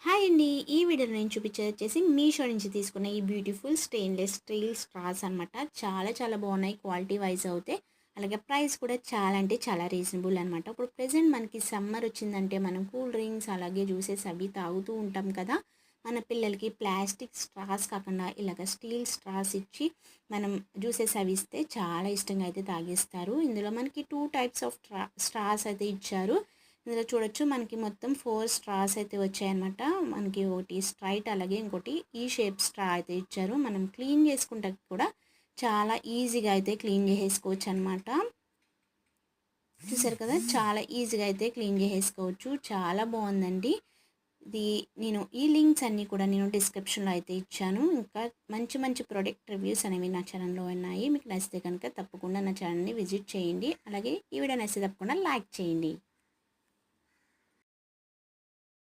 Hi అండి. ఈ వీడియోలో నేను చూపించేది వచ్చేసి మీషో నుంచి తీసుకున్న ఈ బ్యూటిఫుల్ స్టెయిన్‌లెస్ స్టీల్ స్ట్రాస్ అనమాట. చాలా చాలా బాగున్నాయి క్వాలిటీ వైస్ అయితే. అలాగే ప్రైస్ కూడా చాలా అంటే చాలా రీజనబుల్ అనమాట. ఇప్పుడు ప్రెజెంట్ మనకి సమ్మర్ వచ్చిందంటే మనం కూల్ డ్రింక్స్ అలాగే జ్యూసెస్ అవి తాగుతూ ఉంటాం కదా! మన పిల్లలకి ప్లాస్టిక్ స్ట్రాస్ కాకుండా ఇలాగ స్టీల్ స్ట్రాస్ ఇచ్చి మనం జ్యూసెస్ అవి ఇస్తే చాలా ఇష్టంగా అయితే తాగేస్తారు. ఇందులో మనకి 2 టైప్స్ ఆఫ్ స్ట్రాస్ అయితే ఇచ్చారు. ఇందులో చూడొచ్చు మనకి మొత్తం 4 స్ట్రాస్ అయితే వచ్చాయన్నమాట. మనకి ఒకటి స్ట్రైట్ అలాగే ఇంకోటి ఈ షేప్ స్ట్రా అయితే ఇచ్చారు. మనం క్లీన్ చేసుకుంటే కూడా చాలా ఈజీగా అయితే క్లీన్ చేసేసుకోవచ్చు అనమాట. చూసారు కదా, చాలా ఈజీగా అయితే క్లీన్ చేసేసుకోవచ్చు. చాలా బాగుందండి ఇది. నేను ఈ లింక్స్ అన్నీ కూడా నేను డిస్క్రిప్షన్లో అయితే ఇచ్చాను. ఇంకా మంచి మంచి ప్రోడక్ట్ రివ్యూస్ అనేవి నా ఛానల్లో ఉన్నాయి. మీకు నచ్చితే కనుక తప్పకుండా నా ఛానల్ని విజిట్ చేయండి. అలాగే ఈ వీడియో నచ్చితే తప్పకుండా లైక్ చేయండి.